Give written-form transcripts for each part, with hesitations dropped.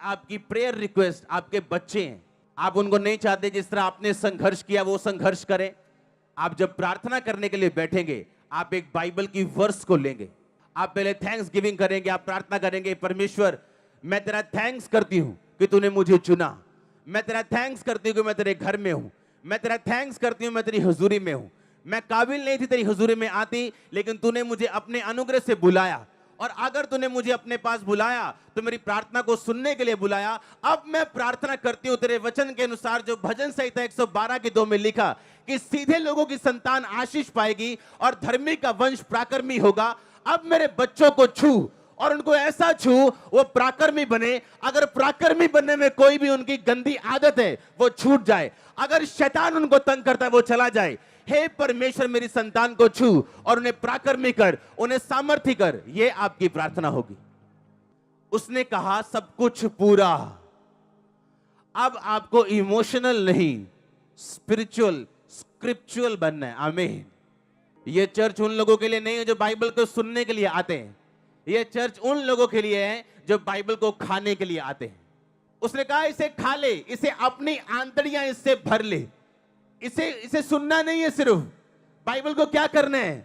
आपकी prayer request आपके बच्चे हैं, आप उनको नहीं चाहते जिस तरह आपने संघर्ष किया वो संघर्ष करें। आप जब प्रार्थना करने के लिए बैठेंगे, आप एक बाइबल की वर्स को लेंगे, आप पहले थैंक्स गिविंग करेंगे, आप प्रार्थना करेंगे, परमेश्वर मैं तेरा थैंक्स करती हूं कि तूने मुझे चुना, मैं तेरा थैंक्स करती हूं कि मैं तेरे घर में हूं, मैं तेरा थैंक्स करती हूं मैं तेरी हुजूरी में हूं, मैं काबिल नहीं थी तेरी हुजूरी में आती, लेकिन तूने मुझे अपने अनुग्रह से बुलाया, और अगर तूने मुझे अपने पास बुलाया तो मेरी प्रार्थना को सुनने के लिए बुलाया। अब मैं प्रार्थना करती हूं तेरे वचन के अनुसार, जो भजन संहिता 112 के 2 में लिखा कि सीधे लोगों की संतान आशीष पाएगी और धर्मी का वंश प्राकर्मी होगा। अब मेरे बच्चों को छू और उनको ऐसा छू वो प्राकर्मी बने। अगर प्राकर्मी बनने में कोई भी उनकी गंदी आदत है वो छूट जाए, अगर शैतान उनको तंग करता है वो चला जाए। हे परमेश्वर मेरी संतान को छू और उन्हें प्राकर्मी कर, उन्हें सामर्थ्य कर, ये आपकी प्रार्थना होगी। उसने कहा सब कुछ पूरा। अब आपको इमोशनल नहीं, स्पिरिचुअल स्क्रिप्चुअल बनना है। आमीन। ये चर्च उन लोगों के लिए नहीं है जो बाइबल को सुनने के लिए आते हैं, ये चर्च उन लोगों के लिए है जो बाइबल को खाने के लिए आते हैं। उसने कहा इसे खा ले, इसे अपनी आंतड़ियां इससे भर ले। इसे सुनना नहीं है सिर्फ, बाइबल को क्या करना है?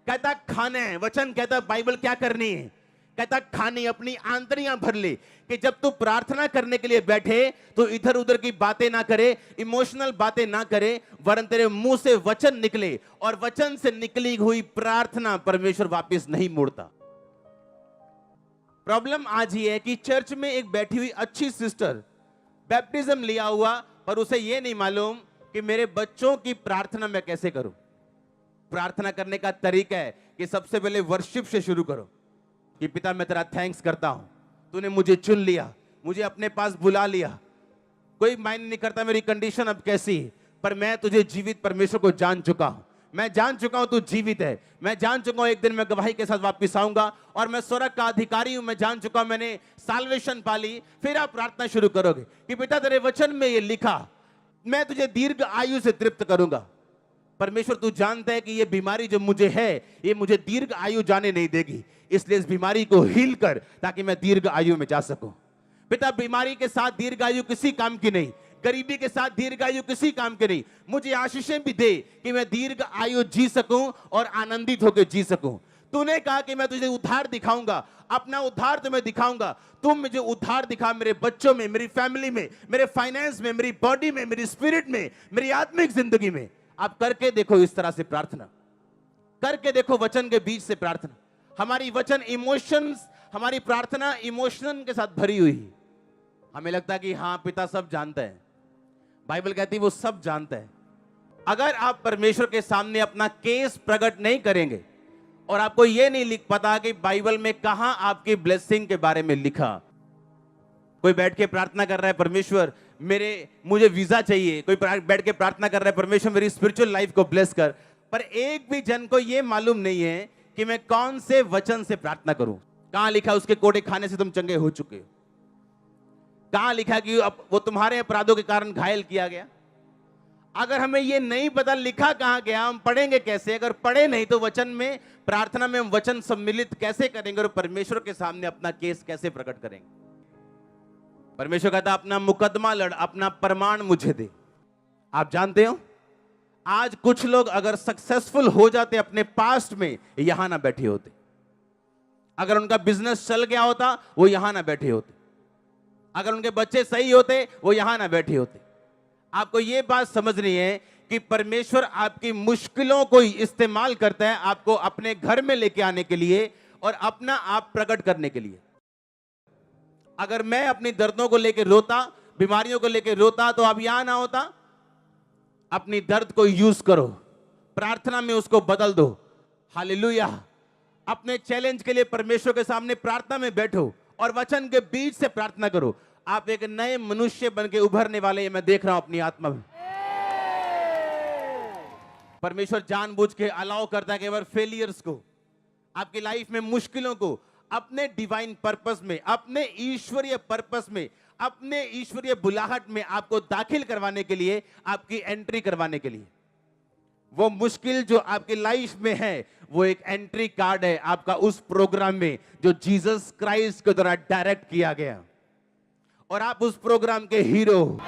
कहता खाना है। वचन कहता बाइबल क्या करनी है? कहता खानी, अपनी आंतड़ियां भर ले। कि जब तू प्रार्थना करने के लिए बैठे तो इधर उधर की बातें ना करे, इमोशनल बातें ना करे, वरन तेरे मुंह से वचन निकले, और वचन से निकली हुई प्रार्थना परमेश्वर वापस नहीं मोड़ता। प्रॉब्लम आज ये है कि चर्च में एक बैठी हुई अच्छी सिस्टर बैप्टिज्म लिया हुआ, पर उसे ये नहीं मालूम कि मेरे बच्चों की प्रार्थना मैं कैसे करूं। प्रार्थना करने का तरीका है कि सबसे पहले वर्शिप से शुरू करो कि पिता मैं तेरा थैंक्स करता हूं, तूने मुझे चुन लिया, मुझे अपने पास बुला लिया। कोई मायने नहीं करता मेरी कंडीशन अब कैसी है, पर मैं तुझे जीवित परमेश्वर को जान चुका हूं। मैं जान चुका हूं तू जीवित है, मैं जान चुका हूं एक दिन मैं गवाही के साथ वापस आऊंगा, और मैं स्वर्ग का अधिकारी हूं, मैं जान चुका हूं मैंने साल्वेशन पाली। फिर आप प्रार्थना शुरू करोगे कि पिता तेरे वचन में ये लिखा मैं तुझे दीर्घ आयु से तृप्त करूंगा। परमेश्वर तू जानता है कि ये बीमारी जो मुझे है ये मुझे दीर्घ आयु जाने नहीं देगी, इसलिए इस बीमारी को हील कर ताकि मैं दीर्घ आयु में जा सकूं। पिता बीमारी के साथ दीर्घ आयु किसी काम की नहीं, गरीबी के साथ दीर्घ आयु किसी काम के नहीं। मुझे आशीषें भी दे कि मैं दीर्घ आयु जी सकूं और आनंदित होकर जी सकूं। तूने कहा कि मैं तुझे उद्धार दिखाऊंगा, अपना उद्धार तुम्हें दिखाऊंगा। तुम मुझे उद्धार दिखा मेरे बच्चों में, मेरी फैमिली में, मेरे फाइनेंस में, मेरी बॉडी में, मेरी स्पिरिट में, मेरी आत्मिक जिंदगी में। आप करके देखो इस तरह से प्रार्थना, करके देखो वचन के बीच से प्रार्थना। हमारी वचन इमोशंस, हमारी प्रार्थना इमोशन के साथ भरी हुई। हमें लगता है कि हाँ पिता सब जानता है, बाइबल कहती है वो सब जानता है। अगर आप परमेश्वर के सामने अपना केस प्रकट नहीं करेंगे और आपको यह नहीं लिख पता कि बाइबल में कहां आपकी ब्लेसिंग के बारे में लिखा। कोई बैठ के प्रार्थना कर रहा है परमेश्वर मुझे वीजा चाहिए, कोई बैठ के प्रार्थना कर रहा है परमेश्वर मेरी स्पिरिचुअल लाइफ को ब्लेस कर, पर एक भी जन को यह मालूम नहीं है कि मैं कौन से वचन से प्रार्थना करूं। कहां लिखा उसके कोड़े खाने से तुम चंगे हो चुके हो? कहां लिखा कि वो तुम्हारे अपराधों के कारण घायल किया गया? अगर हमें ये नहीं पता लिखा कहां गया, हम पढ़ेंगे कैसे? अगर पढ़े नहीं तो वचन में, प्रार्थना में हम वचन सम्मिलित कैसे करेंगे और परमेश्वर के सामने अपना केस कैसे प्रकट करेंगे? परमेश्वर कहता अपना मुकदमा लड़, अपना प्रमाण मुझे दे। आप जानते हो आज कुछ लोग अगर सक्सेसफुल हो जाते अपने पास्ट में, यहां ना बैठे होते। अगर उनका बिजनेस चल गया होता वो यहां ना बैठे होते। अगर उनके बच्चे सही होते वो यहां ना बैठे होते। आपको यह बात समझनी है कि परमेश्वर आपकी मुश्किलों को इस्तेमाल करता है आपको अपने घर में लेके आने के लिए और अपना आप प्रकट करने के लिए। अगर मैं अपनी दर्दों को लेकर रोता, बीमारियों को लेकर रोता, तो अब यहां ना होता। अपनी दर्द को यूज करो, प्रार्थना में उसको बदल दो। हालेलुया। अपने चैलेंज के लिए परमेश्वर के सामने प्रार्थना में बैठो और वचन के बीच से प्रार्थना करो। आप एक नए मनुष्य बन के उभरने वाले हैं, मैं देख रहा हूं अपनी आत्मा में। परमेश्वर जानबूझ के अलाउ करता है केवल फेलियर्स को, आपकी लाइफ में मुश्किलों को अपने डिवाइन पर्पस में, अपने ईश्वरीय पर्पस में, अपने ईश्वरीय बुलाहट में आपको दाखिल करवाने के लिए, आपकी एंट्री करवाने के लिए। वो मुश्किल जो आपकी लाइफ में है वो एक एंट्री कार्ड है आपका उस प्रोग्राम में जो जीसस क्राइस्ट के द्वारा डायरेक्ट किया गया। और आप उस प्रोग्राम के हीरो हो।